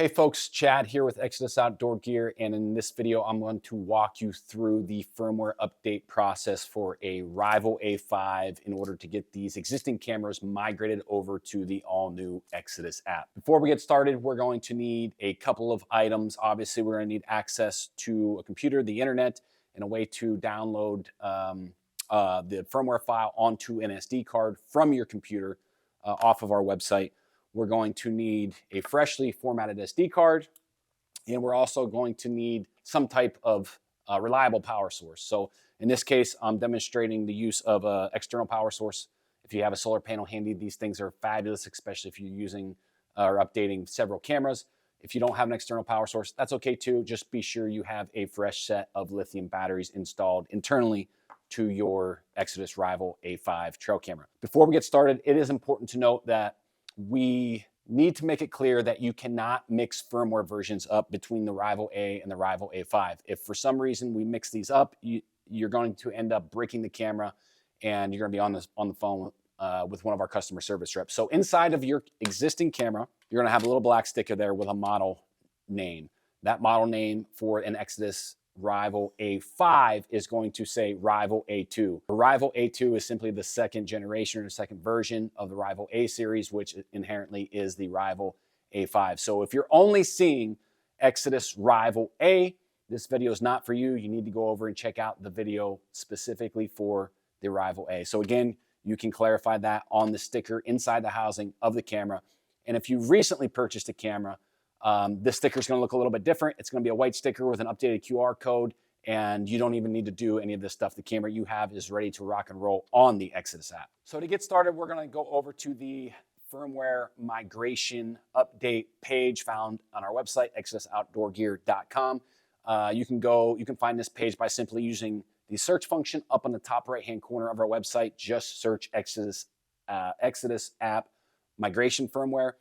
Hey folks, Chad here with Exodus Outdoor Gear, and in this video I'm going to walk you through the firmware update process for a Rival A5 in order to get these existing cameras migrated over to the all-new Exodus app. Before we get started, we're going to need a couple of items. Obviously, we're going to need access to a computer, the internet, and a way to download the firmware file onto an SD card from your computer off of our website. We're going to need a freshly formatted SD card, and we're also going to need some type of reliable power source. So in this case, I'm demonstrating the use of an external power source. If you have a solar panel handy, these things are fabulous, especially if you're using or updating several cameras. If you don't have an external power source, that's okay too. Just be sure you have a fresh set of lithium batteries installed internally to your Exodus Rival A5 trail camera. Before we get started, it is important to note that we need to make it clear that you cannot mix firmware versions up between the Rival A and the Rival A5. If for some reason we mix these up, you're going to end up breaking the camera and you're going to be on the phone with one of our customer service reps. So inside of your existing camera, you're going to have a little black sticker there with a model name. That model name for an Exodus Rival A5 is going to say Rival A2. The Rival A2 is simply the second generation or the second version of the Rival A series, which inherently is the Rival A5. So if you're only seeing Exodus Rival A, this video is not for you. You need to go over and check out the video specifically for the Rival A. So again, you can clarify that on the sticker inside the housing of the camera. And if you've recently purchased a camera, this sticker is going to look a little bit different. It's going to be a white sticker with an updated QR code, and you don't even need to do any of this stuff. The camera you have is ready to rock and roll on the Exodus app. So to get started, we're going to go over to the firmware migration update page found on our website, exodusoutdoorgear.com. You can find this page by simply using the search function up on the top right-hand corner of our website. Just search Exodus app migration firmware.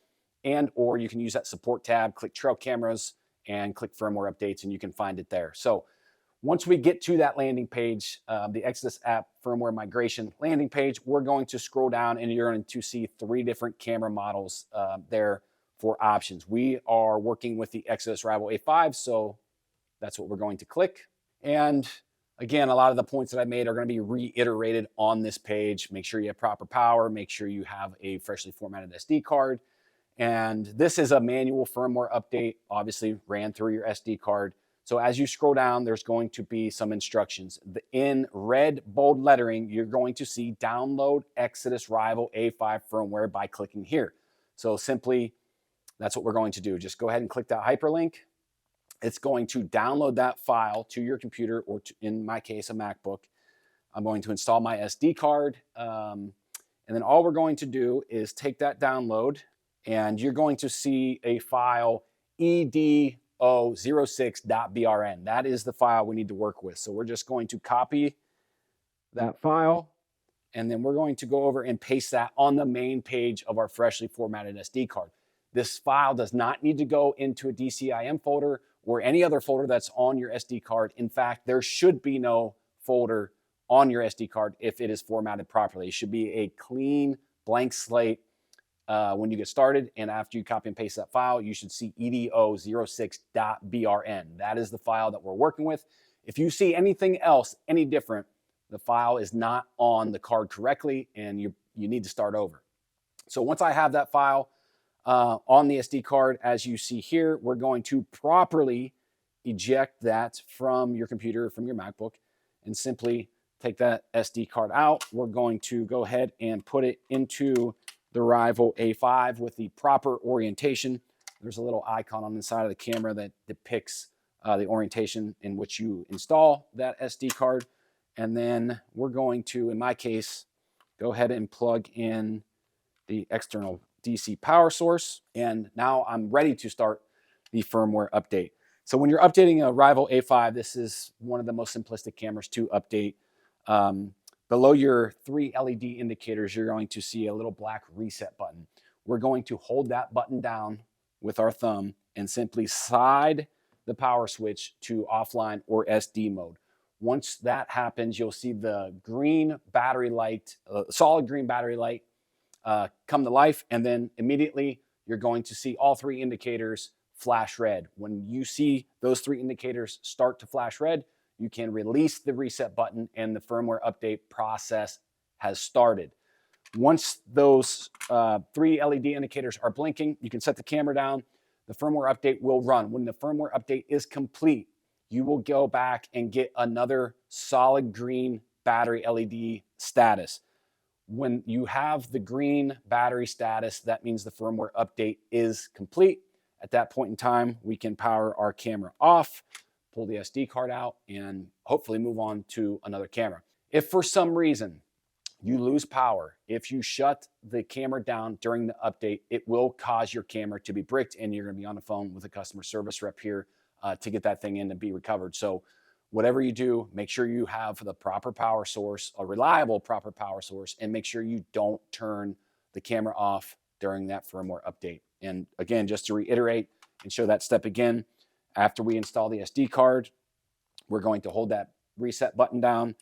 And or you can use that support tab, click trail cameras, and click firmware updates, and you can find it there. So once we get to that landing page, the Exodus app firmware migration landing page, we're going to scroll down and you're going to see three different camera models there for options. We are working with the Exodus Rival A5, so that's what we're going to click. And again, a lot of the points that I made are going to be reiterated on this page. Make sure you have proper power, make sure you have a freshly formatted SD card. And this is a manual firmware update, obviously ran through your SD card. So as you scroll down, there's going to be some instructions. In red bold lettering, you're going to see download Exodus Rival A5 firmware by clicking here. So simply, that's what we're going to do. Just go ahead and click that hyperlink. It's going to download that file to your computer, or to, in my case, a MacBook. I'm going to install my SD card. And then all we're going to do is take that download, and you're going to see a file edo06.brn. That is the file we need to work with. So we're just going to copy that file, and then we're going to go over and paste that on the main page of our freshly formatted SD card. This file does not need to go into a DCIM folder or any other folder that's on your SD card. In fact, there should be no folder on your SD card if it is formatted properly. It should be a clean blank slate. When you get started, and after you copy and paste that file, you should see edo06.brn. That is the file that we're working with. If you see anything else any different, the file is not on the card correctly, and you need to start over. So once I have that file on the SD card, as you see here, we're going to properly eject that from your computer, from your MacBook, and simply take that SD card out. We're going to go ahead and put it into the Rival A5 with the proper orientation. There's a little icon on the side of the camera that depicts the orientation in which you install that SD card. And then we're going to, in my case, go ahead and plug in the external DC power source. And now I'm ready to start the firmware update. So when you're updating a Rival A5, this is one of the most simplistic cameras to update. Below your three LED indicators, you're going to see a little black reset button. We're going to hold that button down with our thumb and simply slide the power switch to offline or SD mode. Once that happens, you'll see the green battery light, solid green battery light come to life, and then immediately you're going to see all three indicators flash red. When you see those 3 indicators start to flash red, you can release the reset button and the firmware update process has started. Once those 3 LED indicators are blinking, you can set the camera down. The firmware update will run. When the firmware update is complete, you will go back and get another solid green battery LED status. When you have the green battery status, that means the firmware update is complete. At that point in time, we can power our camera off, pull the SD card out, and hopefully move on to another camera. If for some reason you lose power, if you shut the camera down during the update, it will cause your camera to be bricked, and you're going to be on the phone with a customer service rep here to get that thing in and be recovered. So whatever you do, make sure you have the proper power source, a reliable proper power source, and make sure you don't turn the camera off during that firmware update. And again, just to reiterate and show that step again, after we install the SD card, we're going to hold that reset button down,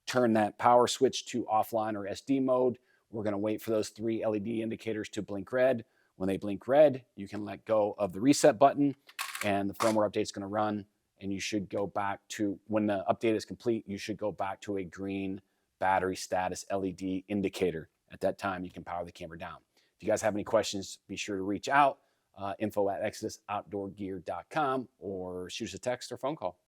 turn that power switch to offline or SD mode. We're going to wait for those 3 LED indicators to blink red. When they blink red, you can let go of the reset button and the firmware update is going to run, and you should go back to, when the update is complete, you should go back to a green battery status LED indicator. At that time, you can power the camera down. If you guys have any questions, be sure to reach out, info@exodusoutdoorgear.com, or shoot us a text or phone call.